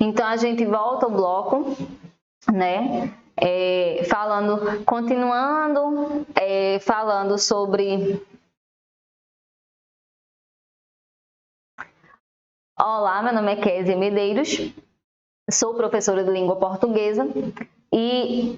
Então, a gente volta ao bloco, né? Continuando falando sobre... Olá, meu nome é Kézia Medeiros, sou professora de língua portuguesa e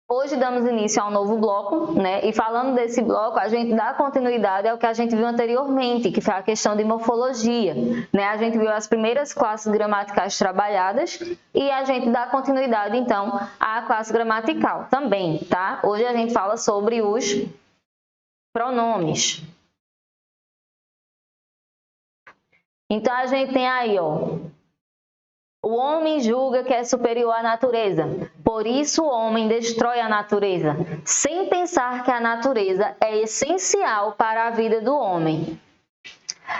hoje damos início a um novo bloco, né? E falando desse bloco, a gente dá continuidade ao que a gente viu anteriormente, que foi a questão de morfologia, né? A gente viu as primeiras classes gramaticais trabalhadas e a gente dá continuidade, então, à classe gramatical também, tá? Hoje a gente fala sobre os pronomes. Então, a gente tem aí, ó, o homem julga que é superior à natureza, por isso o homem destrói a natureza, sem pensar que a natureza é essencial para a vida do homem.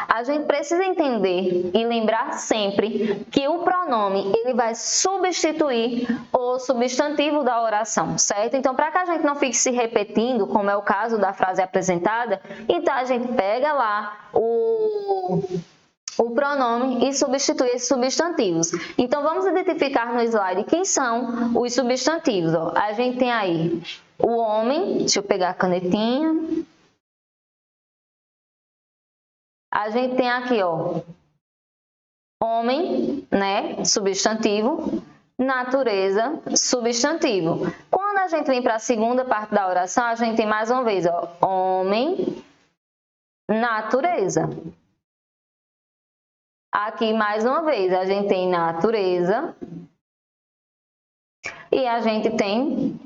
A gente precisa entender e lembrar sempre que o pronome ele vai substituir o substantivo da oração, certo? Então, para que a gente não fique se repetindo, como é o caso da frase apresentada, então a gente pega lá o pronome e substitui esses substantivos. Então, vamos identificar no slide quem são os substantivos. Ó. A gente tem aí o homem, deixa eu pegar a canetinha. A gente tem aqui, ó, homem, né, substantivo, natureza, substantivo. Quando a gente vem para a segunda parte da oração, a gente tem mais uma vez, ó, homem, natureza. Aqui, mais uma vez, a gente tem natureza e a gente tem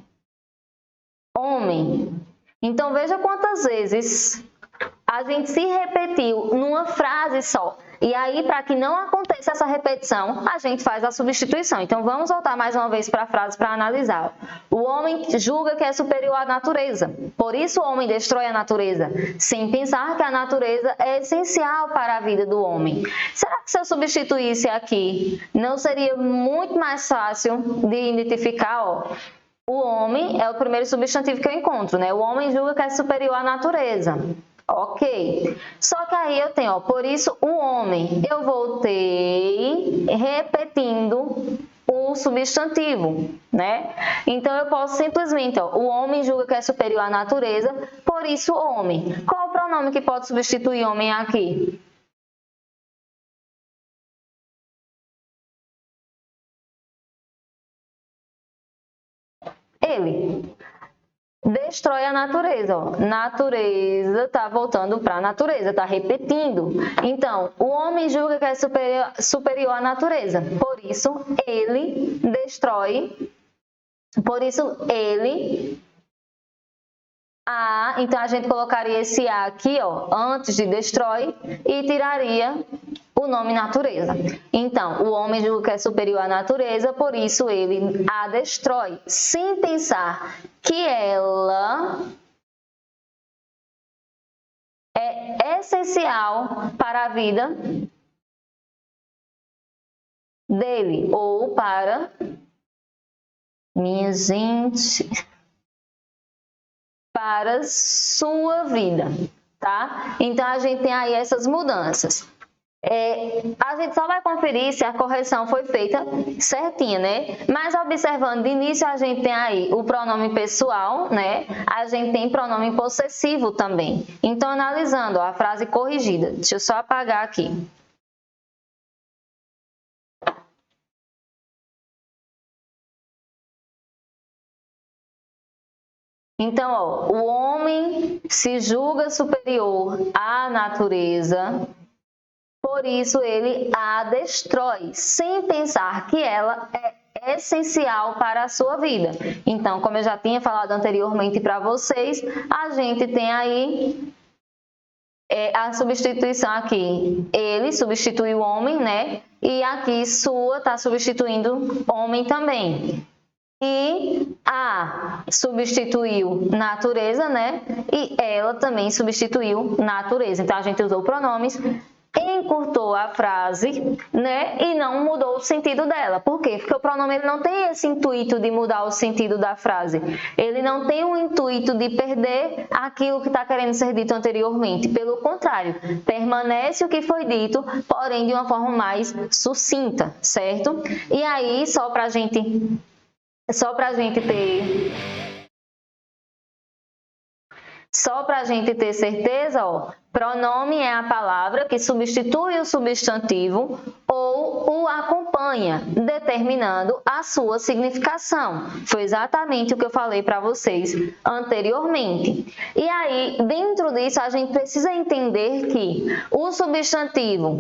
homem. Então, veja quantas vezes a gente se repetiu numa frase só. E aí, para que não aconteça essa repetição, a gente faz a substituição. Então, vamos voltar mais uma vez para a frase para analisar. O homem julga que é superior à natureza. Por isso, o homem destrói a natureza, sem pensar que a natureza é essencial para a vida do homem. Será que se eu substituísse aqui, não seria muito mais fácil de identificar, ó? O homem é o primeiro substantivo que eu encontro, né? O homem julga que é superior à natureza. Ok. Só que aí eu tenho, ó, por isso o homem. Eu voltei repetindo o substantivo, né? Então eu posso simplesmente, ó, o homem julga que é superior à natureza, por isso homem. Qual o pronome que pode substituir homem aqui? Ele. Destrói a natureza, ó. Natureza está voltando para a natureza, está repetindo. Então, o homem julga que é superior à natureza, por isso ele destrói, por isso ele a. Então a gente colocaria esse a aqui, ó, antes de destrói e tiraria o nome natureza. Então, o homem julga que é superior à natureza, por isso ele a destrói, sem pensar que ela é essencial para a vida dele ou para minha gente, para sua vida, tá? Então a gente tem aí essas mudanças. A gente só vai conferir se a correção foi feita certinha, né? Mas observando de início, a gente tem aí o pronome pessoal, né? A gente tem pronome possessivo também. Então, analisando, ó, a frase corrigida. Deixa eu só apagar aqui. Então, ó, o homem se julga superior à natureza, por isso ele a destrói, sem pensar que ela é essencial para a sua vida. Então, como eu já tinha falado anteriormente para vocês, a gente tem aí a substituição aqui. Ele substitui o homem, né? E aqui sua está substituindo homem também. E a substituiu natureza, né? E ela também substituiu natureza. Então, a gente usou pronomes em encurtou a frase, né, e não mudou o sentido dela. Por quê? Porque o pronome ele não tem esse intuito de mudar o sentido da frase. Ele não tem o intuito de perder aquilo que está querendo ser dito anteriormente. Pelo contrário, permanece o que foi dito, porém de uma forma mais sucinta, certo? E aí, só para a gente ter certeza, ó, pronome é a palavra que substitui o substantivo ou o acompanha, determinando a sua significação. Foi exatamente o que eu falei para vocês anteriormente. E aí, dentro disso, a gente precisa entender que o substantivo,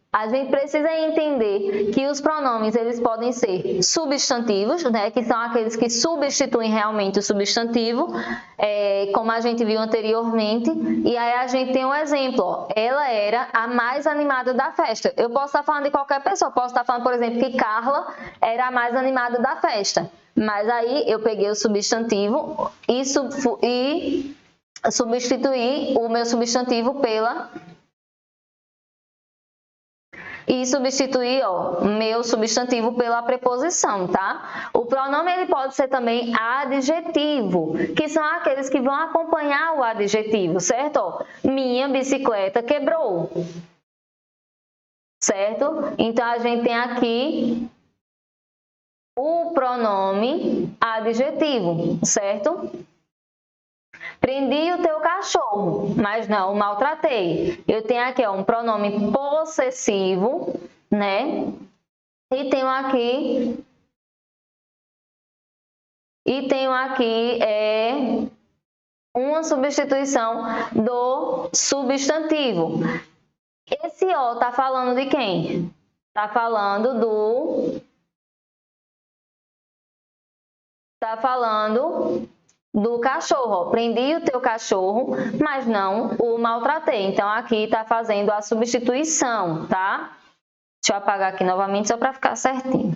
a gente precisa entender que os pronomes eles podem ser substantivos, né, que são aqueles que substituem realmente o substantivo, como a gente viu anteriormente. E aí a gente tem um exemplo, ó, ela era a mais animada da festa. Eu posso estar falando de qualquer pessoa, posso estar falando, por exemplo, que Carla era a mais animada da festa. Mas aí eu peguei o substantivo e substituí o meu substantivo pela... E substituir, ó, meu substantivo pela preposição, tá? O pronome ele pode ser também adjetivo, que são aqueles que vão acompanhar o adjetivo, certo? Ó, minha bicicleta quebrou, certo? Então, a gente tem aqui o pronome adjetivo, certo? Prendi o teu cachorro, mas não o maltratei. Eu tenho aqui ó, um pronome possessivo, né? E tenho aqui uma substituição do substantivo. Esse ó tá falando de quem? Tá falando do cachorro, ó. Prendi o teu cachorro, mas não o maltratei. Então, aqui está fazendo a substituição, tá? Deixa eu apagar aqui novamente só para ficar certinho.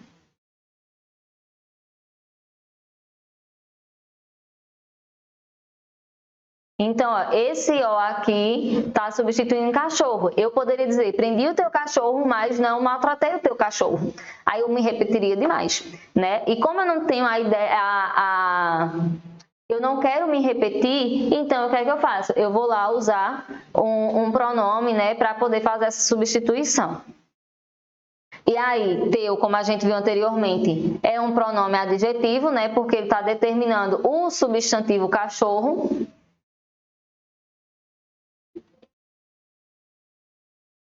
Então, ó, esse ó aqui está substituindo cachorro. Eu poderia dizer, prendi o teu cachorro, mas não maltratei o teu cachorro. Aí eu me repetiria demais, né? E como eu não tenho a ideia, eu não quero me repetir, então o que é que eu faço? Eu vou lá usar um pronome, né, para poder fazer essa substituição. E aí, teu, como a gente viu anteriormente, é um pronome adjetivo, né, porque ele está determinando o substantivo cachorro.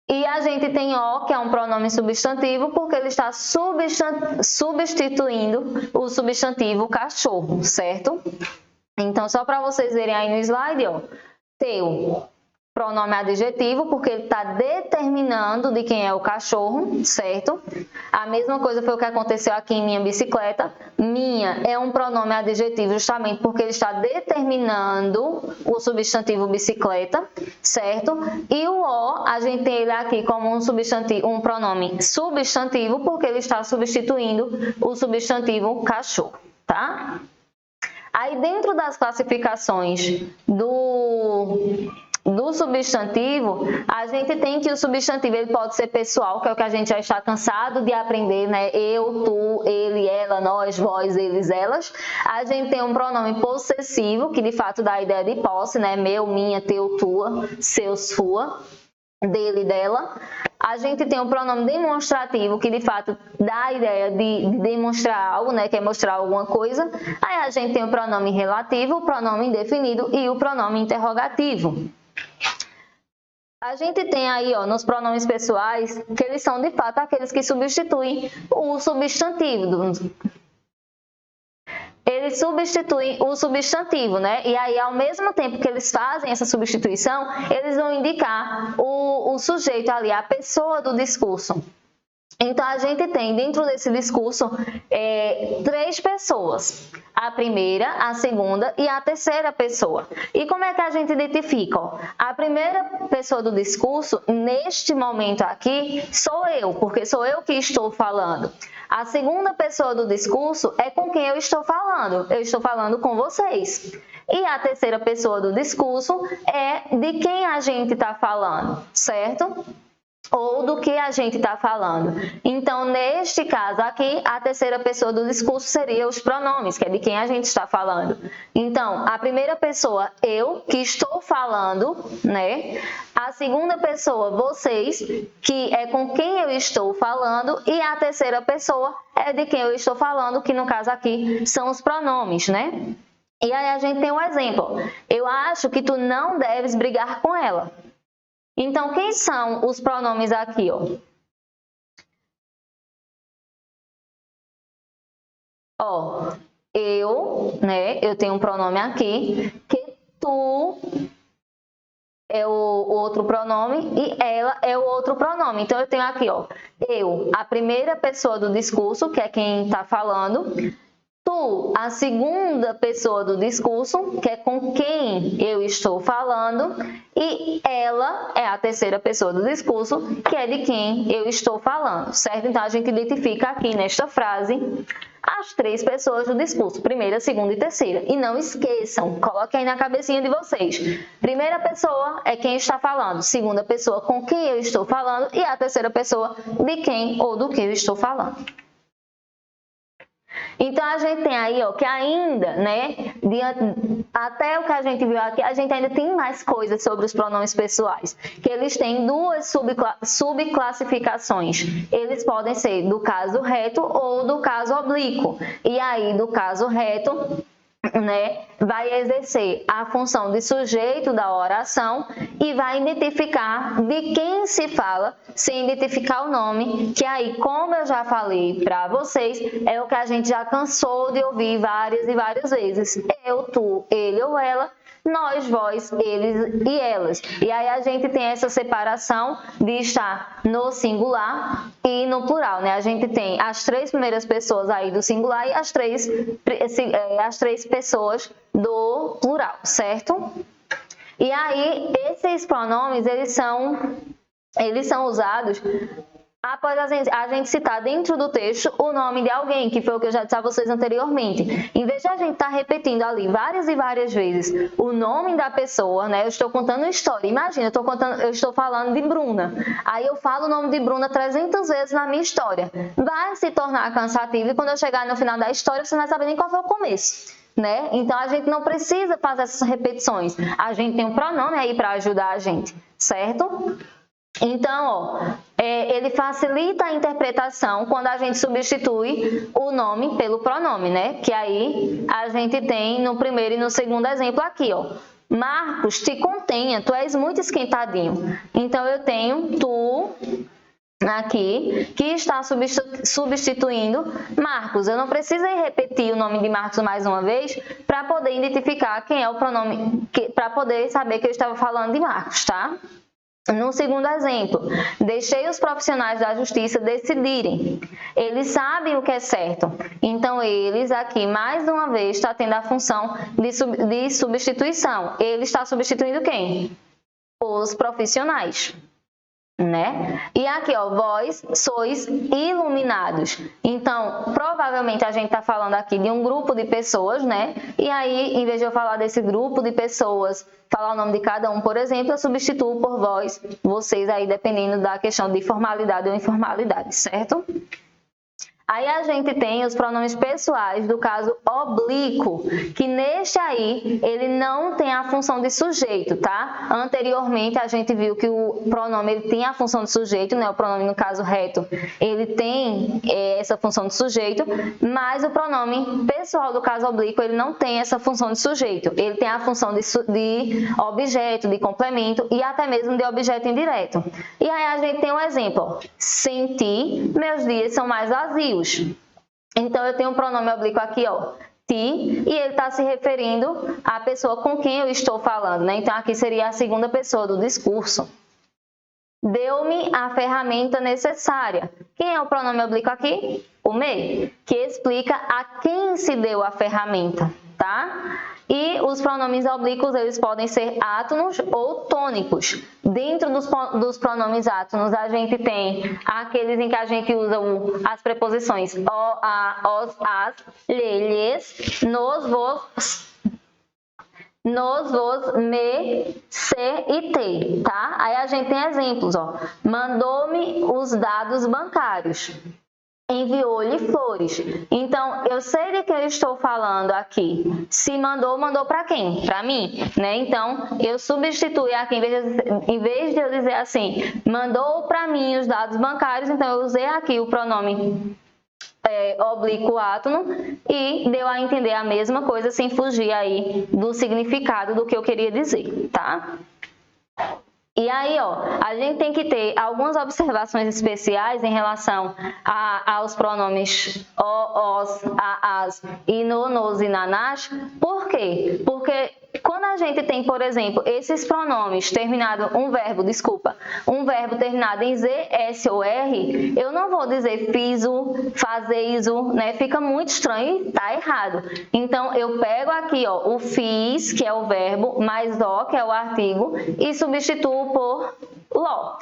E a gente tem o, que é um pronome substantivo, porque ele está substituindo o substantivo cachorro, certo? Então, só para vocês verem aí no slide, ó, teu, pronome adjetivo, porque ele está determinando de quem é o cachorro, certo? A mesma coisa foi o que aconteceu aqui em minha bicicleta. Minha é um pronome adjetivo justamente porque ele está determinando o substantivo bicicleta, certo? E o o, a gente tem ele aqui como um pronome substantivo porque ele está substituindo o substantivo cachorro, tá? Aí, dentro das classificações do substantivo, a gente tem que o substantivo ele pode ser pessoal, que é o que a gente já está cansado de aprender, né? Eu, tu, ele, ela, nós, vós, eles, elas. A gente tem um pronome possessivo, que de fato dá a ideia de posse, né? Meu, minha, teu, tua, seu, sua, dele, dela. A gente tem um pronome demonstrativo, que de fato dá a ideia de demonstrar algo, né? Que é mostrar alguma coisa. Aí a gente tem o pronome relativo, o pronome indefinido e o pronome interrogativo. A gente tem aí, ó, nos pronomes pessoais, que eles são de fato aqueles que substituem o substantivo. Eles substituem o substantivo, né? E aí, ao mesmo tempo que eles fazem essa substituição, eles vão indicar o sujeito ali, a pessoa do discurso. Então, a gente tem dentro desse discurso 3 pessoas. a primeira, a segunda e a terceira pessoa. E como é que a gente identifica? A primeira pessoa do discurso, neste momento aqui, sou eu, porque sou eu que estou falando. A segunda pessoa do discurso é com quem eu estou falando. Eu estou falando com vocês. E a terceira pessoa do discurso é de quem a gente está falando, certo? Ou do que a gente está falando. Então, neste caso aqui, a terceira pessoa do discurso seria os pronomes, que é de quem a gente está falando. Então, a primeira pessoa, eu, que estou falando, né? A segunda pessoa, vocês, que é com quem eu estou falando. E a terceira pessoa é de quem eu estou falando, que no caso aqui são os pronomes, né? E aí a gente tem um exemplo. Eu acho que tu não deves brigar com ela. Então, quem são os pronomes aqui, ó? Ó, eu, né? Eu tenho um pronome aqui, que tu é o outro pronome e ela é o outro pronome. Então, eu tenho aqui, ó, eu, a primeira pessoa do discurso, que é quem está falando. Tu, a segunda pessoa do discurso, que é com quem eu estou falando, e ela é a terceira pessoa do discurso, que é de quem eu estou falando, certo? Então, a gente identifica aqui nesta frase as três pessoas do discurso, primeira, segunda e terceira. E não esqueçam, coloquem aí na cabecinha de vocês. Primeira pessoa é quem está falando, segunda pessoa com quem eu estou falando e a terceira pessoa de quem ou do que eu estou falando. Então, a gente tem aí, ó, que ainda, né, até o que a gente viu aqui, a gente ainda tem mais coisas sobre os pronomes pessoais, que eles têm duas subclassificações. Eles podem ser do caso reto ou do caso oblíquo. E aí, do caso reto, né, vai exercer a função de sujeito da oração e vai identificar de quem se fala, sem identificar o nome, que aí, como eu já falei para vocês, é o que a gente já cansou de ouvir várias e várias vezes. Eu, tu, ele ou ela, nós, vós, eles e elas. E aí a gente tem essa separação de estar no singular e no plural, né? A gente tem as três primeiras pessoas aí do singular e as três pessoas do plural, certo? E aí, esses pronomes, eles são usados após a gente citar dentro do texto o nome de alguém, que foi o que eu já disse a vocês anteriormente. Em vez de a gente estar repetindo ali várias e várias vezes o nome da pessoa, né? Eu estou contando uma história. Imagina, eu estou falando de Bruna. Aí eu falo o nome de Bruna 300 vezes na minha história. Vai se tornar cansativo e quando eu chegar no final da história, você não vai saber nem qual foi o começo. Né? Então, a gente não precisa fazer essas repetições. A gente tem um pronome aí para ajudar a gente, certo? Então, ó, ele facilita a interpretação quando a gente substitui o nome pelo pronome, né? Que aí a gente tem no primeiro e no segundo exemplo aqui, ó. Marcos, te contenha, tu és muito esquentadinho. Então, eu tenho tu aqui, que está substituindo Marcos. Eu não preciso repetir o nome de Marcos mais uma vez para poder identificar quem é o pronome, para poder saber que eu estava falando de Marcos, tá? No segundo exemplo, deixei os profissionais da justiça decidirem. Eles sabem o que é certo. Então, eles aqui, mais uma vez, está tendo a função de substituição. Ele está substituindo quem? Os profissionais. Né? E aqui, ó, vós sois iluminados. Então, provavelmente a gente está falando aqui de um grupo de pessoas, né? E aí, em vez de eu falar desse grupo de pessoas, falar o nome de cada um, por exemplo, eu substituo por vós, vocês aí, dependendo da questão de formalidade ou informalidade, certo? Aí a gente tem os pronomes pessoais do caso oblíquo, que neste aí, ele não tem a função de sujeito, tá? Anteriormente, a gente viu que o pronome ele tem a função de sujeito, né? O pronome, no caso reto, ele tem essa função de sujeito, mas o pronome pessoal do caso oblíquo, ele não tem essa função de sujeito. Ele tem a função de objeto, de complemento e até mesmo de objeto indireto. E aí a gente tem um exemplo, ó. Sem ti, meus dias são mais vazios. Então, eu tenho um pronome oblíquo aqui, ó, ti, e ele está se referindo à pessoa com quem eu estou falando, né? Então, aqui seria a segunda pessoa do discurso. Deu-me a ferramenta necessária. Quem é o pronome oblíquo aqui? o me, que explica a quem se deu a ferramenta, tá? E os pronomes oblíquos, eles podem ser átonos ou tônicos. Dentro dos pronomes átonos, a gente tem aqueles em que a gente usa as preposições o, a, os, as, lhes, nos, vos, me, se e te, tá? Aí a gente tem exemplos, ó. Mandou-me os dados bancários. Enviou-lhe flores. Então, eu sei de que eu estou falando aqui. Se mandou, mandou para quem? Para mim, né? Então, eu substituo aqui, em vez de eu dizer assim, mandou para mim os dados bancários, então eu usei aqui o pronome oblíquo átono e deu a entender a mesma coisa sem fugir aí do significado do que eu queria dizer, tá? E aí, ó, a gente tem que ter algumas observações especiais em relação aos pronomes o, os, a, as e no, nos e na, nas. Por quê? Porque quando a gente tem, por exemplo, esses pronomes terminado um verbo terminado em z, s ou r, eu não vou dizer fiz-o, fazeis-o, né? Fica muito estranho e tá errado. Então, eu pego aqui, ó, o fiz, que é o verbo, mais o, que é o artigo, e substituo por lo.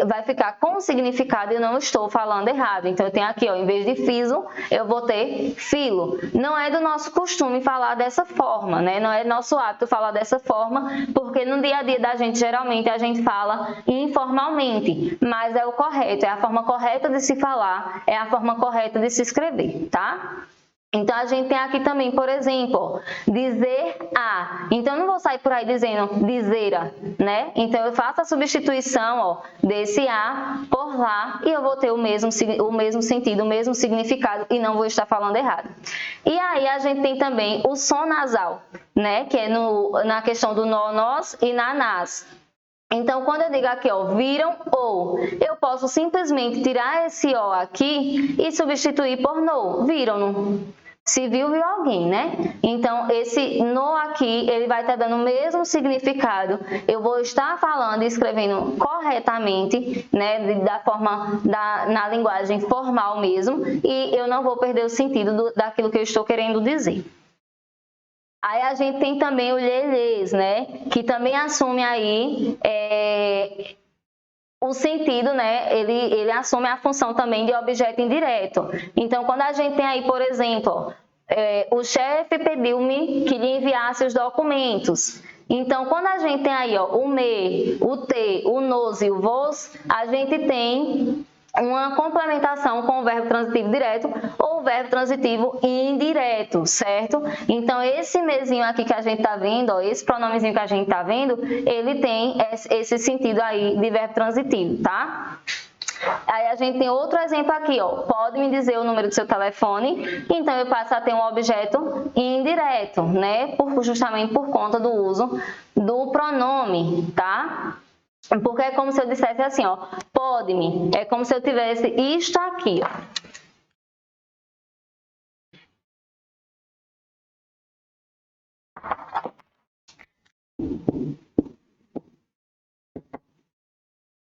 Vai ficar com significado e eu não estou falando errado. Então, eu tenho aqui, ó, em vez de fiz-o, eu vou ter filo. Não é do nosso costume falar dessa forma, né? Não é nosso hábito falar dessa forma, porque no dia a dia da gente, geralmente, a gente fala informalmente, mas é o correto, é a forma correta de se falar, é a forma correta de se escrever, tá? Então, a gente tem aqui também, por exemplo, dizer a. Então, eu não vou sair por aí dizendo dizera, né? Então, eu faço a substituição, ó, desse a por lá e eu vou ter o mesmo sentido, o mesmo significado e não vou estar falando errado. E aí, a gente tem também o som nasal, né? Que é na questão do nó, nós e na, nas. Então, quando eu digo aqui, ó, viram ou, eu posso simplesmente tirar esse o aqui e substituir por no, viram-no. Se viu, viu alguém, né? Então, esse no aqui, ele vai estar dando o mesmo significado. Eu vou estar falando e escrevendo corretamente, né? Da forma, na linguagem formal mesmo. E eu não vou perder o sentido daquilo que eu estou querendo dizer. Aí a gente tem também o lhes, né? Que também assume aí o sentido, né? Ele assume a função também de objeto indireto. Então, quando a gente tem aí, por exemplo, o chefe pediu-me que lhe enviasse os documentos. Então, quando a gente tem aí, ó, o me, o te, o nos e o vos, a gente tem uma complementação com o verbo transitivo direto ou o verbo transitivo indireto, certo? Então, esse mezinho aqui que a gente tá vendo, ó, esse pronomezinho que a gente tá vendo, ele tem esse sentido aí de verbo transitivo, tá? Aí a gente tem outro exemplo aqui, ó. Pode me dizer o número do seu telefone, então eu passo a ter um objeto indireto, né? Justamente por conta do uso do pronome, tá? Porque é como se eu dissesse assim, ó, pode-me. É como se eu tivesse isto aqui, ó.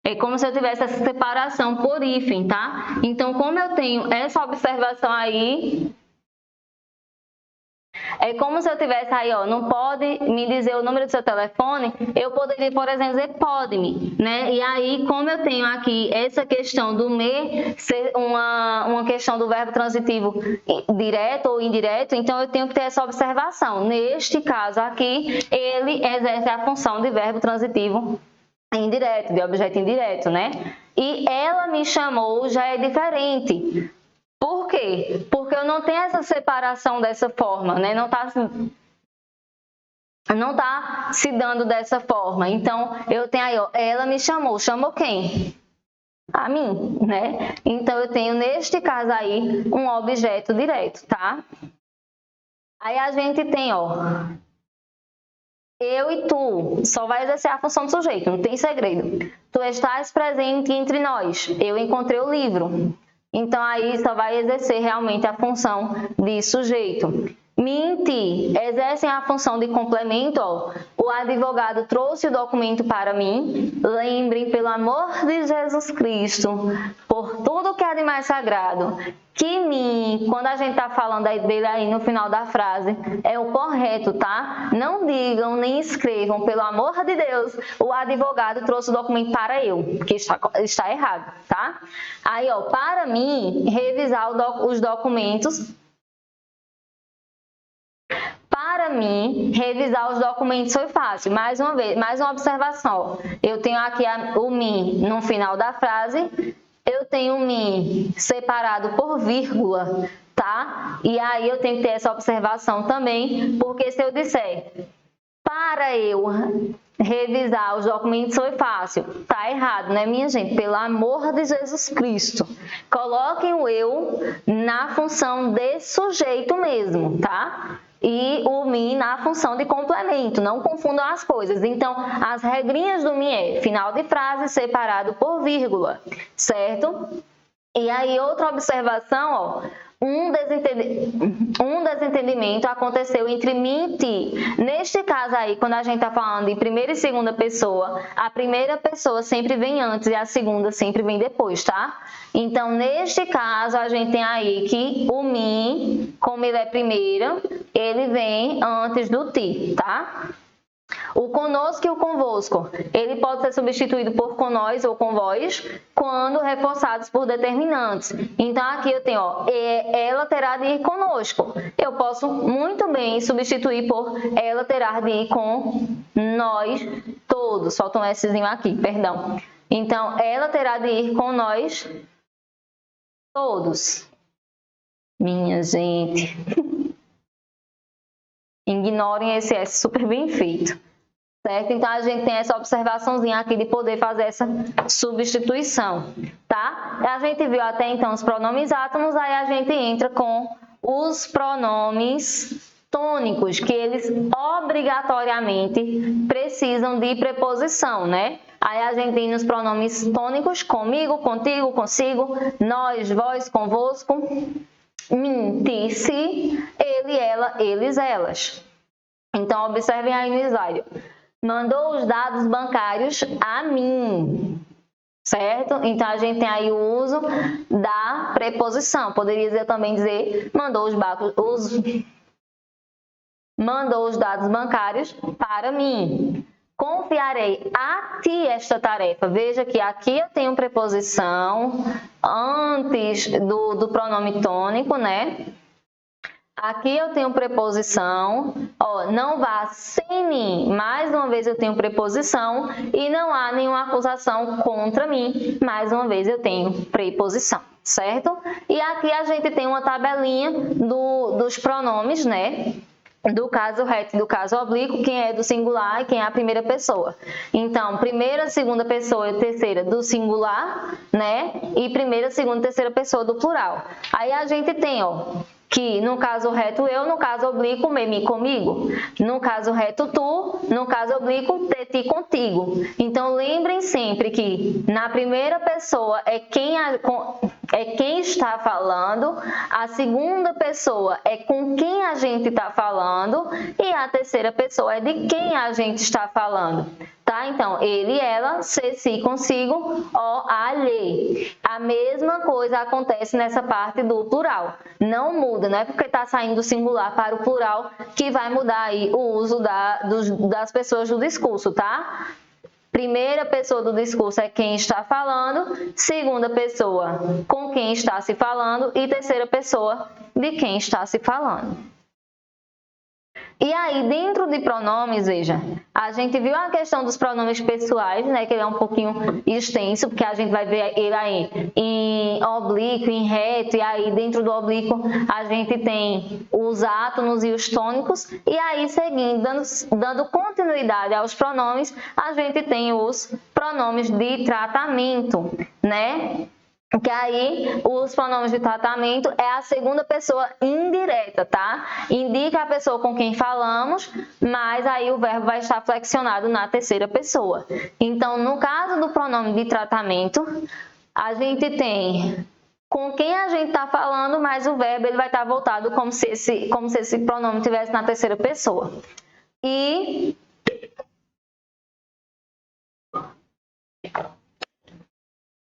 É como se eu tivesse essa separação por hífen, tá? Então, como eu tenho essa observação aí, é como se eu tivesse aí, ó, não pode me dizer o número do seu telefone, eu poderia, por exemplo, dizer pode-me, né? E aí, como eu tenho aqui essa questão do me ser uma questão do verbo transitivo direto ou indireto, então eu tenho que ter essa observação. Neste caso aqui, ele exerce a função de verbo transitivo indireto, de objeto indireto, né? E ela me chamou já é diferente. Por quê? Porque eu não tenho essa separação dessa forma, né? Não tá se dando dessa forma. Então, eu tenho aí, ó, ela me chamou. Chamou quem? A mim, né? Então, eu tenho, neste caso aí, um objeto direto, tá? Aí, a gente tem, ó, eu e tu. Só vai exercer a função do sujeito, não tem segredo. Tu estás presente entre nós. Eu encontrei o livro. Então, aí só vai exercer realmente a função de sujeito. Minte, exercem a função de complemento. Ó. O advogado trouxe o documento para mim. Lembrem, pelo amor de Jesus Cristo, por tudo que é de mais sagrado, que mim, quando a gente está falando dele aí no final da frase, é o correto, tá? Não digam nem escrevam, pelo amor de Deus, o advogado trouxe o documento para eu, que está errado, tá? Aí, ó, para mim, revisar os documentos. Para mim, revisar os documentos foi fácil. Mais uma vez, mais uma observação. Eu tenho aqui o me no final da frase. Eu tenho me separado por vírgula, tá? E aí eu tenho que ter essa observação também, porque se eu disser para eu revisar os documentos foi fácil, tá errado, né, minha gente? Pelo amor de Jesus Cristo. Coloquem o eu na função de sujeito mesmo, tá? E o me na função de complemento, não confundam as coisas. Então, as regrinhas do me é final de frase separado por vírgula, certo? E aí, outra observação, ó, um desentendimento aconteceu entre mim e ti. Neste caso aí, quando a gente está falando de primeira e segunda pessoa, a primeira pessoa sempre vem antes e a segunda sempre vem depois, tá? Então, neste caso, a gente tem aí que o me, como ele é primeira, ele vem antes do ti, tá? O conosco e o convosco, ele pode ser substituído por com nós ou com vós, quando reforçados por determinantes. Então, aqui eu tenho, ó, ela terá de ir conosco. Eu posso muito bem substituir por ela terá de ir com nós todos. Falta um Szinho aqui, perdão. Então, ela terá de ir com nós todos. Minha gente. Ignorem esse S super bem feito. Certo? Então, a gente tem essa observaçãozinha aqui de poder fazer essa substituição, tá? A gente viu até então os pronomes átomos, aí a gente entra com os pronomes tônicos, que eles obrigatoriamente precisam de preposição, né? Aí a gente tem nos pronomes tônicos comigo, contigo, consigo, nós, vós, convosco, mim, ti, si, ele, ela, eles, elas. Então, observem aí no slide. Mandou os dados bancários a mim, certo? Então, a gente tem aí o uso da preposição. Poderia também dizer, mandou os dados bancários para mim. Confiarei a ti esta tarefa. Veja que aqui eu tenho preposição antes do pronome tônico, né? Aqui eu tenho preposição, ó, não vá sem mim, mais uma vez eu tenho preposição e não há nenhuma acusação contra mim, mais uma vez eu tenho preposição, certo? E aqui a gente tem uma tabelinha dos pronomes, né? Do caso reto e do caso oblíquo, quem é do singular e quem é a primeira pessoa. Então, primeira, segunda pessoa e terceira do singular, né? E primeira, segunda e terceira pessoa do plural. Aí a gente tem, ó, que no caso reto eu, no caso oblíquo me, comigo. No caso reto tu, no caso oblíquo te, ti, contigo. Então, lembrem sempre que na primeira pessoa é quem está falando, a segunda pessoa é com quem a gente está falando e a terceira pessoa é de quem a gente está falando. Tá? Então, ele, ela, se, si, consigo, ó, a, lhe. A mesma coisa acontece nessa parte do plural. Não muda, não é porque está saindo do singular para o plural que vai mudar aí o uso das pessoas do discurso, tá? Primeira pessoa do discurso é quem está falando, segunda pessoa com quem está se falando e terceira pessoa de quem está se falando. E aí, dentro de pronomes, veja, a gente viu a questão dos pronomes pessoais, né, que ele é um pouquinho extenso, porque a gente vai ver ele aí em oblíquo, em reto, e aí dentro do oblíquo a gente tem os átonos e os tônicos, e aí seguindo, dando continuidade aos pronomes, a gente tem os pronomes de tratamento, né? Que aí, os pronomes de tratamento é a segunda pessoa indireta, tá? Indica a pessoa com quem falamos, mas aí o verbo vai estar flexionado na terceira pessoa. Então, no caso do pronome de tratamento, a gente tem com quem a gente está falando, mas o verbo ele vai estar voltado como se esse pronome estivesse na terceira pessoa. E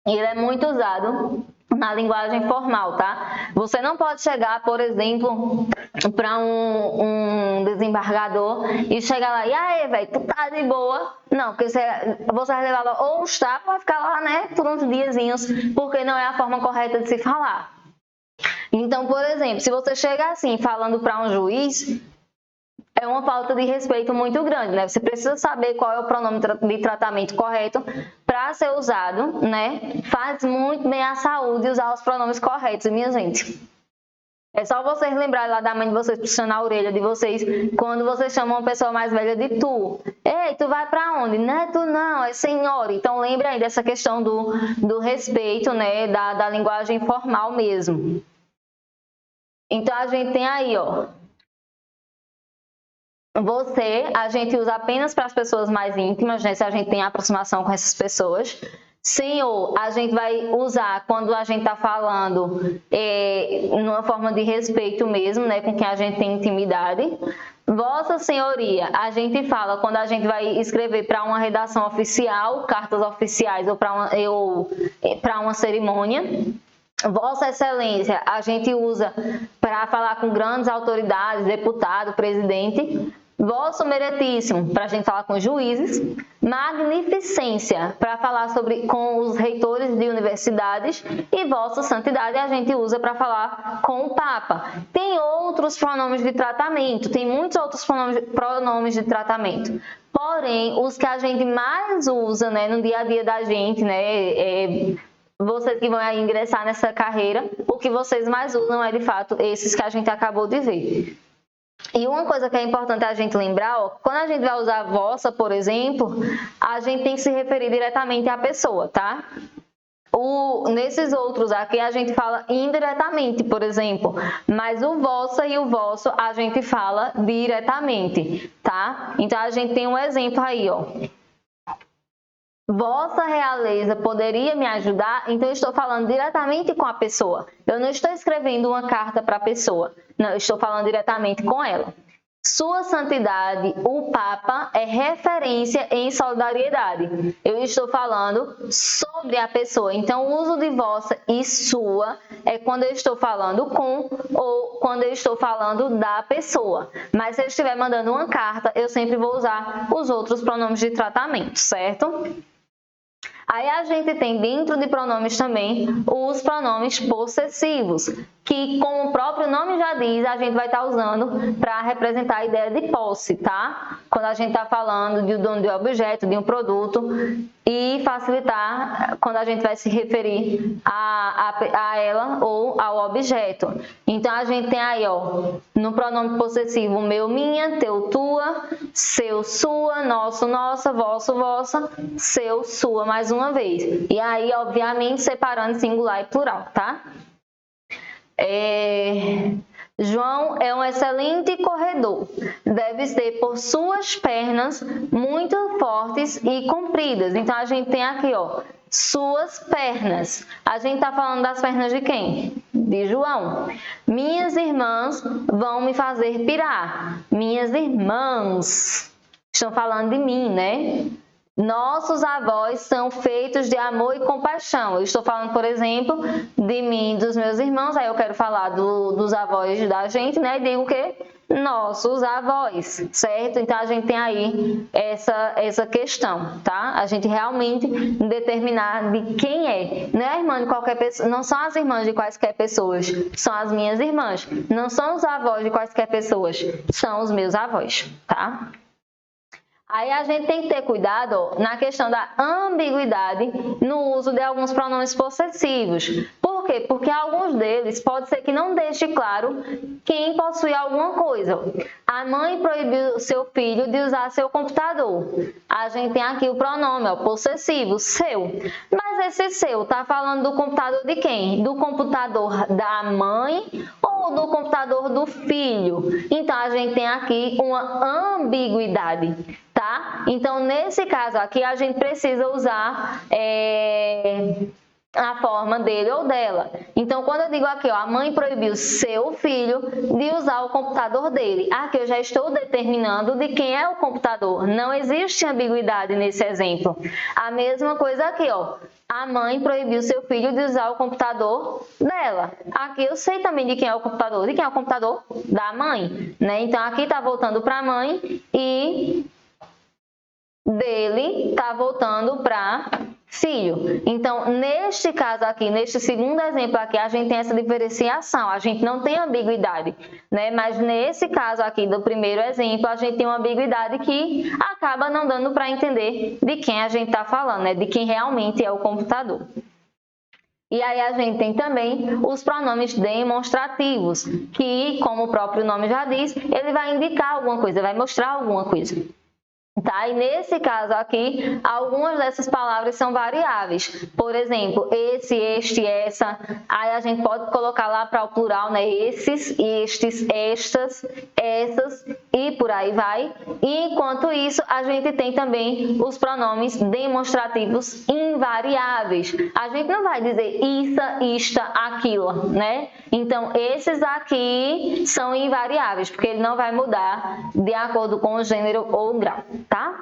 ele é muito usado na linguagem formal, tá? Você não pode chegar, por exemplo, para um desembargador e chegar lá, e aí, velho, tu tá de boa? Não, porque você vai levar ou uns tapas, vai ficar lá, né, por uns diazinhos, porque não é a forma correta de se falar. Então, por exemplo, se você chega assim, falando para um juiz, é uma falta de respeito muito grande, né? Você precisa saber qual é o pronome de tratamento correto para ser usado, né? Faz muito bem à saúde usar os pronomes corretos, minha gente. É só vocês lembrarem lá da mãe de vocês, puxando a orelha de vocês, quando vocês chamam uma pessoa mais velha de tu. Ei, tu vai para onde? Não é tu não, é senhora. Então lembre aí dessa questão do respeito, né? Da linguagem formal mesmo. Então a gente tem aí, ó. Você, a gente usa apenas para as pessoas mais íntimas, né? Se a gente tem aproximação com essas pessoas. Senhor, a gente vai usar quando a gente está falando numa forma de respeito mesmo, né? Com quem a gente tem intimidade. Vossa Senhoria, a gente fala quando a gente vai escrever para uma redação oficial, cartas oficiais ou para uma cerimônia. Vossa Excelência, a gente usa para falar com grandes autoridades, deputado, presidente. Vosso Meritíssimo, para a gente falar com os juízes. Magnificência, para falar com os reitores de universidades. E Vossa Santidade a gente usa para falar com o Papa. Tem outros pronomes de tratamento, tem muitos outros pronomes de tratamento. Porém, os que a gente mais usa, né, no dia a dia da gente, né, vocês que vão aí ingressar nessa carreira, o que vocês mais usam é, de fato, esses que a gente acabou de ver. E uma coisa que é importante a gente lembrar, ó, quando a gente vai usar vossa, por exemplo, a gente tem que se referir diretamente à pessoa, tá? Nesses outros aqui a gente fala indiretamente, por exemplo, mas o vossa e o vosso a gente fala diretamente, tá? Então a gente tem um exemplo aí, ó. Vossa Realeza poderia me ajudar? Então, eu estou falando diretamente com a pessoa. Eu não estou escrevendo uma carta para a pessoa. Não, eu estou falando diretamente com ela. Sua Santidade, o Papa, é referência em solidariedade. Eu estou falando sobre a pessoa. Então, o uso de vossa e sua é quando eu estou falando com ou quando eu estou falando da pessoa. Mas se eu estiver mandando uma carta, eu sempre vou usar os outros pronomes de tratamento, certo? Aí a gente tem dentro de pronomes também os pronomes possessivos, que, como o próprio nome já diz, a gente vai estar usando para representar a ideia de posse, tá? Quando a gente está falando de um dono de objeto, de um produto, e facilitar quando a gente vai se referir a ela ou ao objeto. Então, a gente tem aí, ó, no pronome possessivo, meu, minha, teu, tua, seu, sua, nosso, nossa, vosso, vossa, seu, sua, mais uma vez. E aí, obviamente, separando singular e plural, tá? João é um excelente corredor. Deve ser por suas pernas muito fortes e compridas. Então, a gente tem aqui, ó, suas pernas. A gente está falando das pernas de quem? De João. Minhas irmãs vão me fazer pirar. Minhas irmãs. Estão falando de mim, né? Nossos avós são feitos de amor e compaixão. Eu estou falando, por exemplo, de mim e dos meus irmãos. Aí eu quero falar dos avós da gente, né? E digo que nossos avós, certo? Então a gente tem aí essa questão, tá? A gente realmente determinar de quem é. Não é a irmã de qualquer pessoa, não são as irmãs de quaisquer pessoas, são as minhas irmãs. Não são os avós de quaisquer pessoas, são os meus avós, tá? Aí a gente tem que ter cuidado, ó, na questão da ambiguidade no uso de alguns pronomes possessivos. Por quê? Porque alguns deles pode ser que não deixe claro quem possui alguma coisa. A mãe proibiu seu filho de usar seu computador. A gente tem aqui o pronome, ó, possessivo, seu. Mas esse seu está falando do computador de quem? Do computador da mãe ou do computador do filho? Então, a gente tem aqui uma ambiguidade. Tá? Então, nesse caso aqui, a gente precisa usar a forma dele ou dela. Então, quando eu digo aqui, ó, a mãe proibiu seu filho de usar o computador dele. Aqui eu já estou determinando de quem é o computador. Não existe ambiguidade nesse exemplo. A mesma coisa aqui, ó. A mãe proibiu seu filho de usar o computador dela. Aqui eu sei também de quem é o computador. De quem é o computador? Da mãe, né? Então, aqui está voltando para a mãe e dele está voltando para filho. Então, neste caso aqui, neste segundo exemplo aqui, a gente tem essa diferenciação, a gente não tem ambiguidade, né? Mas nesse caso aqui do primeiro exemplo, a gente tem uma ambiguidade que acaba não dando para entender de quem a gente está falando, né? De quem realmente é o computador. E aí a gente tem também os pronomes demonstrativos, que, como o próprio nome já diz, ele vai indicar alguma coisa, vai mostrar alguma coisa. Tá? E nesse caso aqui, algumas dessas palavras são variáveis. Por exemplo, esse, este, essa. Aí a gente pode colocar lá para o plural, né? Esses, estes, estas, essas e por aí vai. E enquanto isso, a gente tem também os pronomes demonstrativos invariáveis. A gente não vai dizer isso, esta, aquilo, né? Então, esses aqui são invariáveis, porque ele não vai mudar de acordo com o gênero ou o grau. Tá?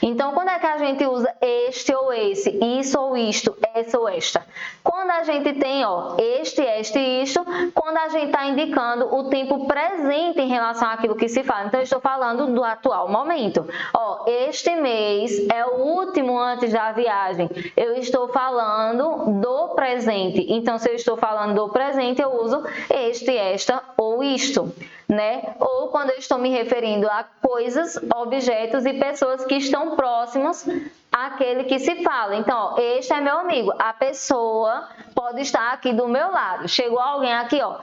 Então, quando é que a gente usa este ou esse, isso ou isto, essa ou esta? Quando a gente tem, ó, este, isto, quando a gente está indicando o tempo presente em relação àquilo que se fala. Então, eu estou falando do atual momento. Ó, este mês é o último antes da viagem. Eu estou falando do presente. Então, se eu estou falando do presente, eu uso este, esta ou isto, né? Ou quando eu estou me referindo a coisas, objetos e pessoas que estão próximos àquele que se fala. Então, ó, este é meu amigo. A pessoa pode estar aqui do meu lado. Chegou alguém aqui, ó.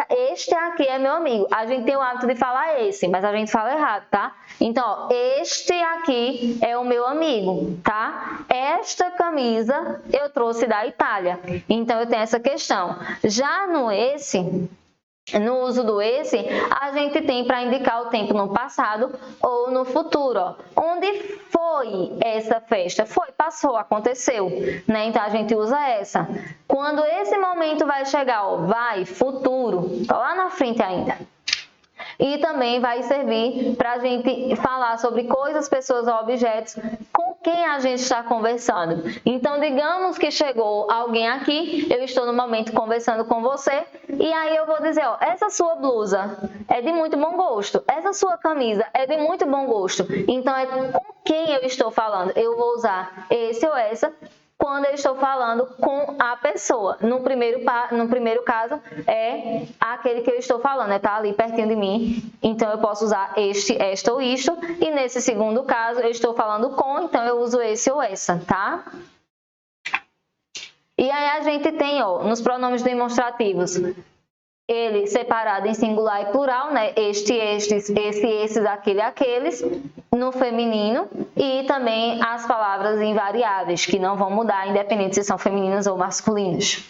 Este aqui é meu amigo. A gente tem o hábito de falar esse, mas a gente fala errado, tá? Então, ó, este aqui é o meu amigo, tá? Esta camisa eu trouxe da Itália. Então, eu tenho essa questão. Já no esse... No uso do esse, a gente tem para indicar o tempo no passado ou no futuro. Ó. Onde foi essa festa? Foi, passou, aconteceu. Né? Então, a gente usa essa. Quando esse momento vai chegar, ó, vai, futuro, tá lá na frente ainda. E também vai servir para a gente falar sobre coisas, pessoas ou objetos com quem a gente está conversando. Então, digamos que chegou alguém aqui, eu estou no momento conversando com você, e aí eu vou dizer, ó, essa sua blusa é de muito bom gosto, essa sua camisa é de muito bom gosto. Então, é com quem eu estou falando. Eu vou usar esse ou essa quando eu estou falando com a pessoa. No primeiro caso, é aquele que eu estou falando, está ali pertinho de mim, então eu posso usar este, esta ou isto. E nesse segundo caso, eu estou falando com, então eu uso esse ou essa, tá? E aí a gente tem, ó, nos pronomes demonstrativos, ele separado em singular e plural, né? Este, estes, esse, esses, aquele, aqueles, no feminino, e também as palavras invariáveis, que não vão mudar, independente se são femininas ou masculinas.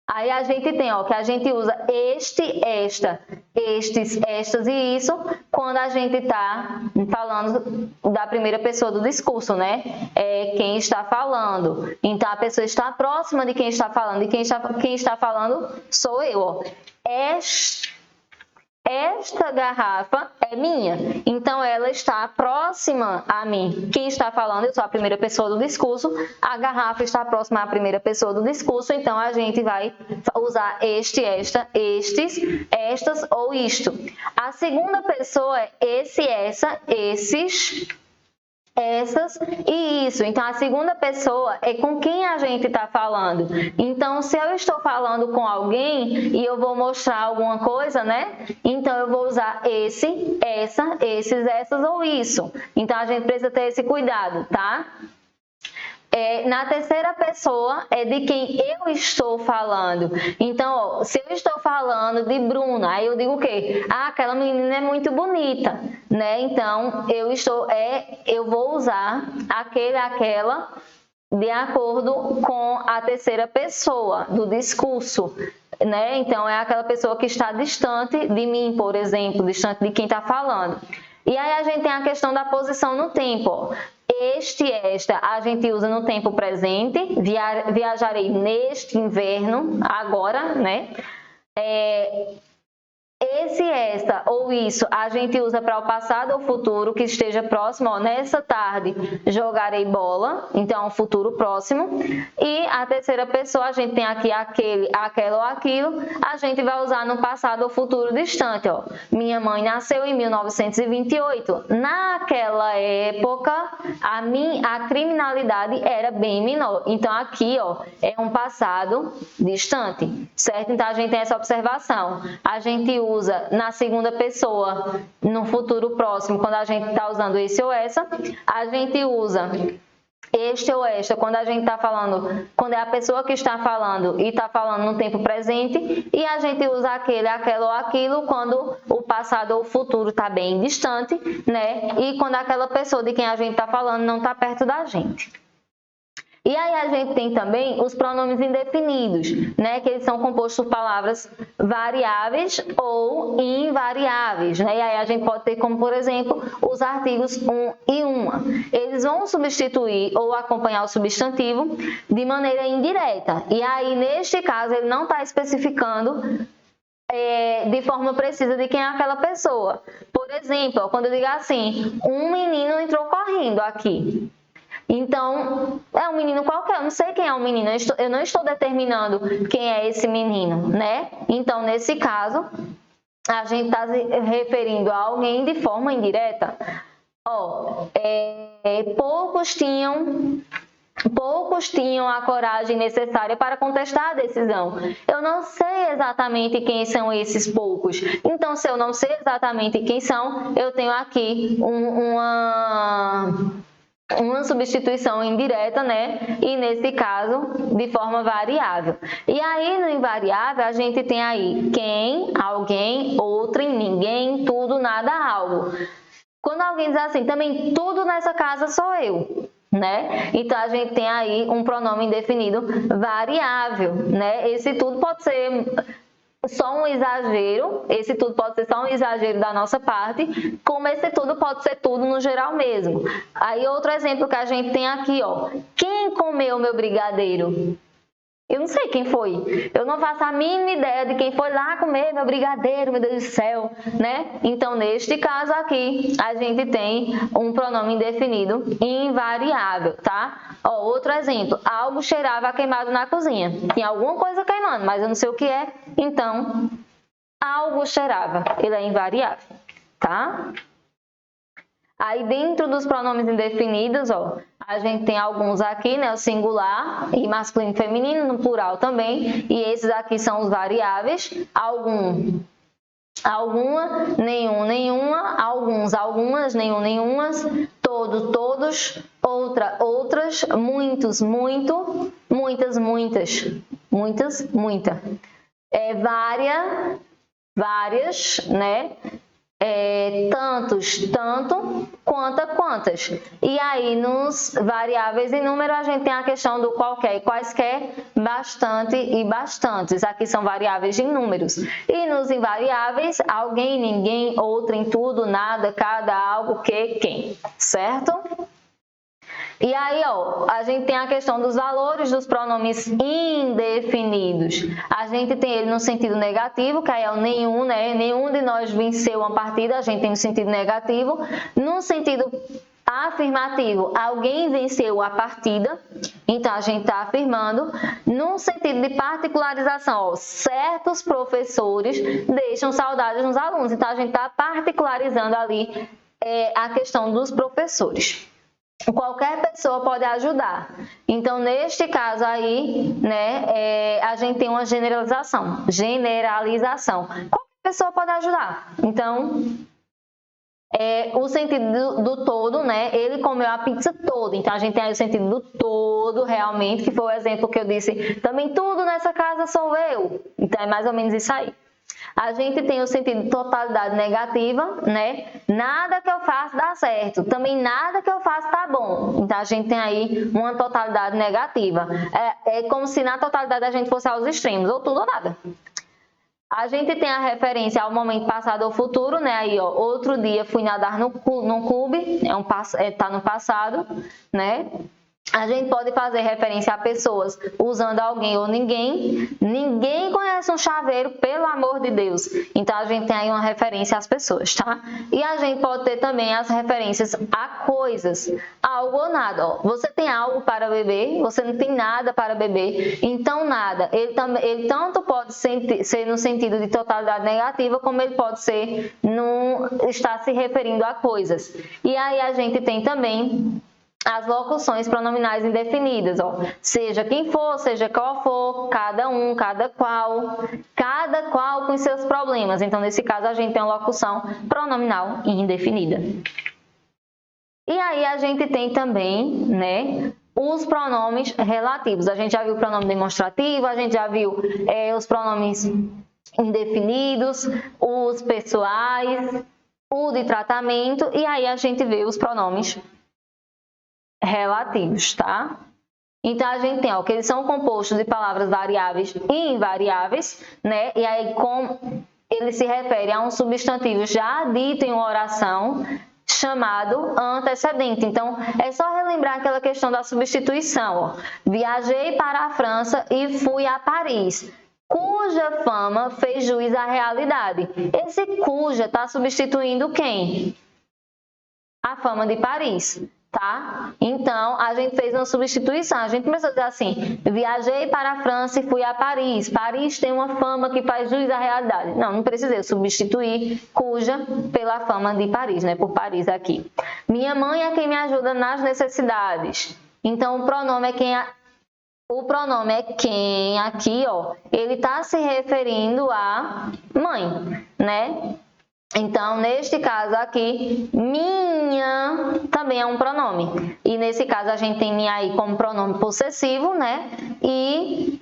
Aí a gente tem, ó, que a gente usa este, esta, estes, estas e isso, quando a gente está falando da primeira pessoa do discurso, né? É quem está falando. Então, a pessoa está próxima de quem está falando, e quem está falando sou eu, ó. Esta garrafa é minha, então ela está próxima a mim. Quem está falando, eu sou a primeira pessoa do discurso, a garrafa está próxima à primeira pessoa do discurso, então a gente vai usar este, esta, estes, estas ou isto. A segunda pessoa é esse, essa, esses, essas e isso. Então, a segunda pessoa é com quem a gente está falando. Então, se eu estou falando com alguém e eu vou mostrar alguma coisa, né? Então, eu vou usar esse, essa, esses, essas ou isso. Então, a gente precisa ter esse cuidado, tá? Na terceira pessoa é de quem eu estou falando. Então, ó, se eu estou falando de Bruna, aí eu digo o quê? Ah, aquela menina é muito bonita, né? Então, eu vou usar aquele, aquela, de acordo com a terceira pessoa do discurso, né? Então, é aquela pessoa que está distante de mim, por exemplo, distante de quem está falando. E aí a gente tem a questão da posição no tempo, ó. Este, esta, a gente usa no tempo presente, viajarei neste inverno, agora, né? Esse, esta ou isso a gente usa para o passado ou futuro que esteja próximo. Ó, nessa tarde jogarei bola, então futuro próximo. E a terceira pessoa, a gente tem aqui aquele, aquela ou aquilo, a gente vai usar no passado ou futuro distante. Ó. Minha mãe nasceu em 1928. Naquela época, a criminalidade era bem menor. Então aqui, ó, é um passado distante, certo? Então a gente tem essa observação. A gente usa na segunda pessoa, no futuro próximo, quando a gente está usando esse ou essa. A gente usa este ou esta quando a gente está falando, quando é a pessoa que está falando e está falando no tempo presente. E a gente usa aquele, aquela ou aquilo quando o passado ou o futuro está bem distante, né? E quando aquela pessoa de quem a gente está falando não está perto da gente. E aí a gente tem também os pronomes indefinidos, né? Que eles são compostos por palavras variáveis ou invariáveis, né? E aí a gente pode ter como, por exemplo, os artigos um e uma. Eles vão substituir ou acompanhar o substantivo de maneira indireta. E aí, neste caso, ele não está especificando de forma precisa de quem é aquela pessoa. Por exemplo, quando eu digo assim, um menino entrou correndo aqui. Então, é um menino qualquer, eu não sei quem é o menino, eu não estou determinando quem é esse menino, né? Então, nesse caso, a gente está se referindo a alguém de forma indireta. Ó, poucos tinham a coragem necessária para contestar a decisão. Eu não sei exatamente quem são esses poucos. Então, se eu não sei exatamente quem são, eu tenho aqui uma substituição indireta, né? E nesse caso, de forma variável. E aí, no invariável, a gente tem aí quem, alguém, outrem, ninguém, tudo, nada, algo. Quando alguém diz assim, também tudo nessa casa sou eu, né? Então, a gente tem aí um pronome indefinido variável, né? Esse tudo pode ser só um exagero, esse tudo pode ser só um exagero da nossa parte, como esse tudo pode ser tudo no geral mesmo. Aí outro exemplo que a gente tem aqui, ó. Quem comeu meu brigadeiro? Eu não sei quem foi. Eu não faço a mínima ideia de quem foi lá comer meu brigadeiro, meu Deus do céu, né? Então, neste caso aqui, a gente tem um pronome indefinido invariável, tá? Ó, outro exemplo. Algo cheirava a queimado na cozinha. Tinha alguma coisa queimando, mas eu não sei o que é. Então, algo cheirava. Ele é invariável, tá? Aí, dentro dos pronomes indefinidos, ó, a gente tem alguns aqui, né? O singular e masculino e feminino, no plural também. E esses aqui são os variáveis. Algum, alguma, nenhum, nenhuma. Alguns, algumas, nenhum, nenhumas. Todo, todos. Outra, outras. Muitos, muito. Muitas, muitas. Muitas, muita. Várias, né? Tantos, tanto, quanta, quantas. E aí, nos variáveis em número, a gente tem a questão do qualquer e quaisquer, bastante e bastantes. Aqui são variáveis em números. E nos invariáveis, alguém, ninguém, outrem, tudo, nada, cada, algo, que, quem. Certo? E aí, ó, a gente tem a questão dos valores dos pronomes indefinidos. A gente tem ele no sentido negativo, que aí é o nenhum, né? Nenhum de nós venceu uma partida, a gente tem no sentido negativo. No sentido afirmativo, alguém venceu a partida, então a gente está afirmando. No sentido de particularização, ó, certos professores deixam saudades nos alunos, então a gente está particularizando ali a questão dos professores. Qualquer pessoa pode ajudar. Então, neste caso aí, né, a gente tem uma generalização. Qualquer pessoa pode ajudar. Então, o sentido do todo, né, ele comeu a pizza toda. Então, a gente tem aí o sentido do todo, realmente, que foi o exemplo que eu disse. Também tudo nessa casa sou eu. Então, é mais ou menos isso aí. A gente tem o sentido de totalidade negativa, né? Nada que eu faço dá certo, também nada que eu faço tá bom. Então, a gente tem aí uma totalidade negativa. É como se na totalidade a gente fosse aos extremos, ou tudo ou nada. A gente tem a referência ao momento passado ou futuro, né? Aí, ó, outro dia fui nadar no clube, tá no passado, né? A gente pode fazer referência a pessoas usando alguém ou ninguém. Ninguém conhece um chaveiro, pelo amor de Deus. Então, a gente tem aí uma referência às pessoas, tá? E a gente pode ter também as referências a coisas. Algo ou nada. Ó, você tem algo para beber, você não tem nada para beber. Então, nada. Ele tanto pode ser no sentido de totalidade negativa, como ele pode ser estar se referindo a coisas. E aí, a gente tem também as locuções pronominais indefinidas, ó. Seja quem for, seja qual for, cada um, cada qual com os seus problemas. Então, nesse caso, a gente tem uma locução pronominal indefinida. E aí, a gente tem também, né, os pronomes relativos. A gente já viu o pronome demonstrativo, a gente já viu os pronomes indefinidos, os pessoais, o de tratamento, e aí a gente vê os pronomes relativos, tá? Então, a gente tem, ó, que eles são compostos de palavras variáveis e invariáveis, né? E aí, como ele se refere a um substantivo já dito em uma oração chamado antecedente. Então, é só relembrar aquela questão da substituição, ó. Viajei para a França e fui a Paris, cuja fama fez jus à realidade. Esse cuja está substituindo quem? A fama de Paris. Tá? Então, a gente fez uma substituição. A gente começou a dizer assim, viajei para a França e fui a Paris. Paris tem uma fama que faz jus à realidade. Não precisei substituir cuja pela fama de Paris, né? Por Paris aqui. Minha mãe é quem me ajuda nas necessidades. Então, o pronome é quem aqui, ó. Ele está se referindo à mãe, né? Então, neste caso aqui, minha também é um pronome. E nesse caso, a gente tem minha aí como pronome possessivo, né? E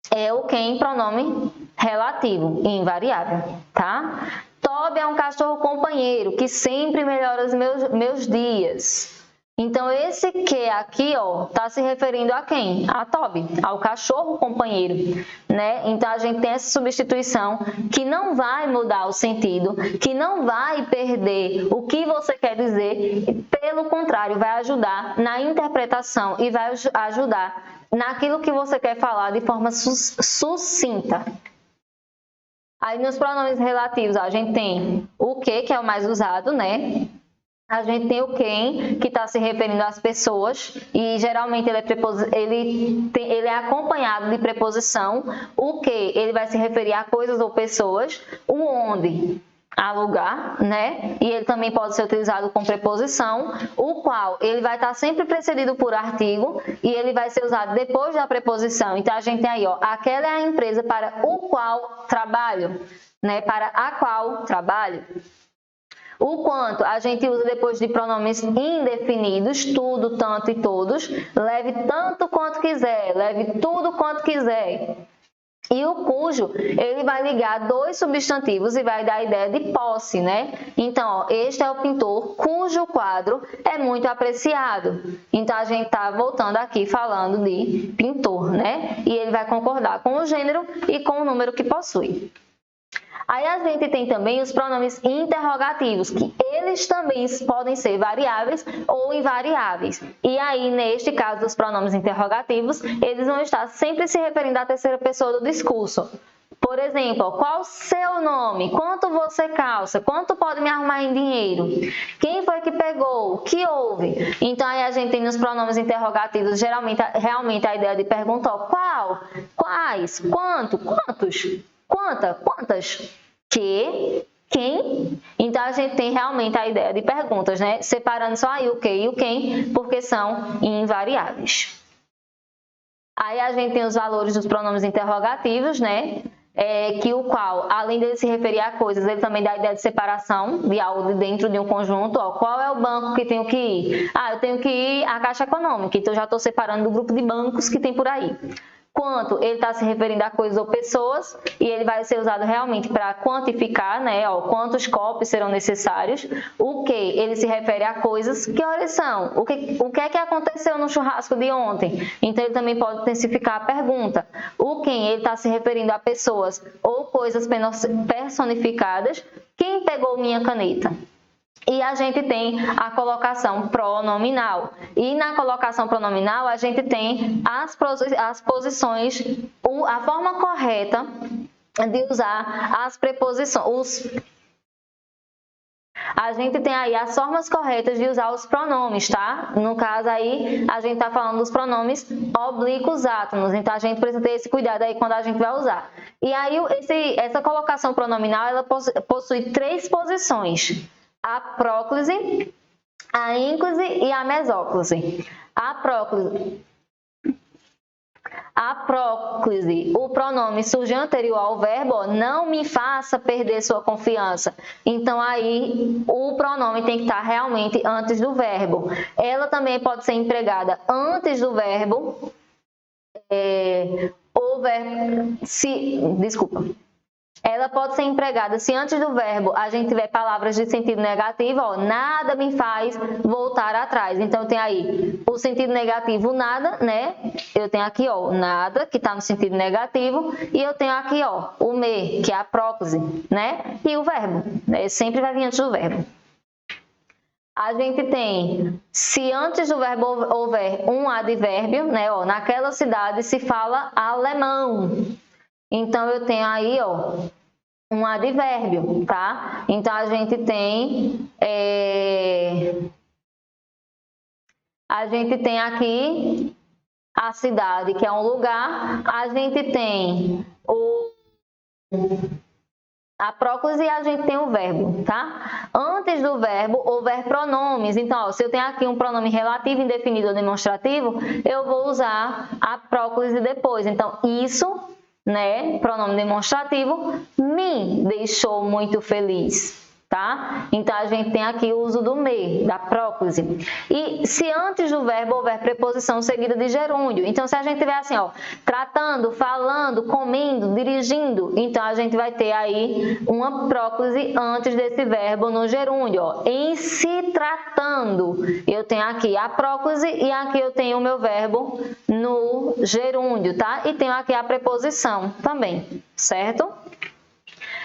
é o quem pronome relativo e invariável, tá? Toby é um cachorro companheiro que sempre melhora os meus dias. Então, esse que aqui, ó, tá se referindo a quem? A Toby, ao cachorro companheiro, né? Então, a gente tem essa substituição que não vai mudar o sentido, que não vai perder o que você quer dizer, pelo contrário, vai ajudar na interpretação e vai ajudar naquilo que você quer falar de forma sucinta. Aí, nos pronomes relativos, ó, a gente tem o que é o mais usado, né? A gente tem o quem, que está se referindo às pessoas, e geralmente ele é acompanhado de preposição. O que, ele vai se referir a coisas ou pessoas. O onde, a lugar, né? E ele também pode ser utilizado com preposição. O qual, ele vai estar sempre precedido por artigo, e ele vai ser usado depois da preposição. Então, a gente tem aí, ó, aquela é a empresa para o qual trabalho, né? Para a qual trabalho. O quanto a gente usa depois de pronomes indefinidos, tudo, tanto e todos. Leve tanto quanto quiser, leve tudo quanto quiser. E o cujo, ele vai ligar dois substantivos e vai dar a ideia de posse, né? Então, ó, este é o pintor cujo quadro é muito apreciado. Então, a gente tá voltando aqui falando de pintor, né? E ele vai concordar com o gênero e com o número que possui. Aí a gente tem também os pronomes interrogativos, que eles também podem ser variáveis ou invariáveis. E aí, neste caso dos pronomes interrogativos, eles vão estar sempre se referindo à terceira pessoa do discurso. Por exemplo, qual o seu nome? Quanto você calça? Quanto pode me arrumar em dinheiro? Quem foi que pegou? O que houve? Então, aí a gente tem nos pronomes interrogativos, geralmente, realmente a ideia de pergunta, ó, qual? Quais? Quanto? Quantos? Quanta? Quantas? Que? Quem? Então, a gente tem realmente a ideia de perguntas, né? Separando só aí o que e o quem, porque são invariáveis. Aí, a gente tem os valores dos pronomes interrogativos, né? Que o qual, além dele se referir a coisas, ele também dá a ideia de separação de algo dentro de um conjunto. Ó, qual é o banco que tenho que ir? Ah, eu tenho que ir à Caixa Econômica, então já estou separando do grupo de bancos que tem por aí. Quanto, ele está se referindo a coisas ou pessoas, e ele vai ser usado realmente para quantificar, né? Ó, quantos copos serão necessários. O que? Ele se refere a coisas. Que horas são? O que é que aconteceu no churrasco de ontem? Então, ele também pode intensificar a pergunta. O quem? Ele está se referindo a pessoas ou coisas personificadas. Quem pegou minha caneta? E a gente tem a colocação pronominal. E na colocação pronominal, a gente tem as posições, a forma correta de usar as preposições. A gente tem aí as formas corretas de usar os pronomes, tá? No caso aí, a gente tá falando dos pronomes oblíquos átonos. Então, a gente precisa ter esse cuidado aí quando a gente vai usar. E aí, essa colocação pronominal, ela possui 3 posições. A próclise, a ínclise e a mesóclise. A próclise, o pronome surge anterior ao verbo, ó, não me faça perder sua confiança. Então, aí, o pronome tem que estar realmente antes do verbo. Ela também pode ser empregada antes do verbo, Ela pode ser empregada se antes do verbo a gente tiver palavras de sentido negativo, ó, nada me faz voltar atrás. Então, tem aí o sentido negativo nada, né? Eu tenho aqui, ó, nada, que está no sentido negativo, e eu tenho aqui, ó, o me, que é a próclise, né? E o verbo, né? Sempre vai vir antes do verbo. A gente tem, se antes do verbo houver um advérbio, né? Ó, naquela cidade se fala alemão. Então, eu tenho aí, ó, um advérbio, tá? Então, a gente tem aqui a cidade, que é um lugar. A gente tem a próclise e a gente tem o verbo, tá? Antes do verbo, houver pronomes. Então, ó, se eu tenho aqui um pronome relativo, indefinido ou demonstrativo, eu vou usar a próclise depois. Então, isso, né, pronome demonstrativo, me deixou muito feliz, tá? Então, a gente tem aqui o uso do me, da próclise. E se antes do verbo houver preposição seguida de gerúndio, então, se a gente tiver assim, ó, tratando, falando, comendo, dirigindo, então, a gente vai ter aí uma próclise antes desse verbo no gerúndio, ó. Em se tratando, eu tenho aqui a próclise e aqui eu tenho o meu verbo no gerúndio, tá? E tenho aqui a preposição também, certo?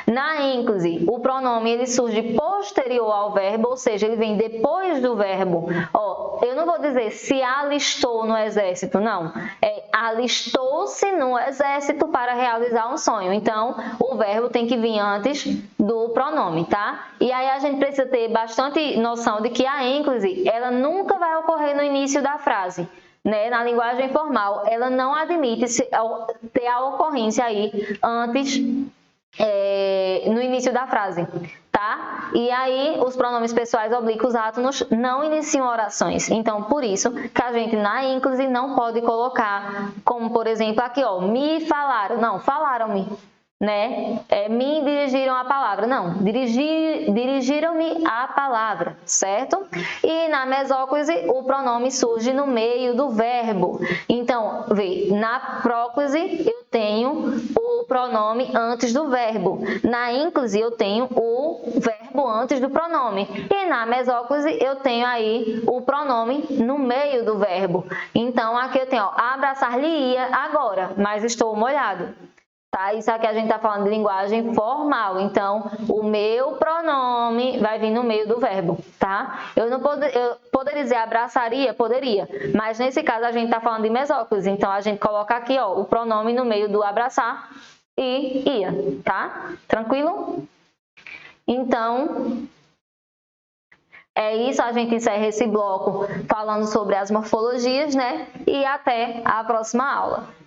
Na ínclise, o pronome ele surge posterior ao verbo, ou seja, ele vem depois do verbo. Ó, eu não vou dizer se alistou no exército, não. Alistou-se no exército para realizar um sonho. Então, o verbo tem que vir antes do pronome, tá? E aí a gente precisa ter bastante noção de que a ínclise, ela nunca vai ocorrer no início da frase. Né? Na linguagem formal, ela não admite ter a ocorrência aí antes no início da frase, tá? E aí, os pronomes pessoais oblíquos átonos não iniciam orações. Então, por isso que a gente, na ínclise, não pode colocar, como, por exemplo, aqui, ó, me falaram. Não, falaram-me, né? Me dirigiram a palavra. Não, dirigiram-me a palavra, certo? E na mesóclise, o pronome surge no meio do verbo. Então, vê, na próclise, eu tenho o pronome antes do verbo. Na ínclise, eu tenho o verbo antes do pronome. E na mesóclise, eu tenho aí o pronome no meio do verbo. Então, aqui eu tenho, ó, abraçar-lhe-ia agora, mas estou molhado. Tá? Isso aqui a gente está falando de linguagem formal, então o meu pronome vai vir no meio do verbo, tá? Eu poderia dizer abraçaria? Poderia, mas nesse caso a gente está falando de mesóclise, então a gente coloca aqui, ó, o pronome no meio do abraçar e ia, tá? Tranquilo? Então, é isso, a gente encerra esse bloco falando sobre as morfologias, né? E até a próxima aula.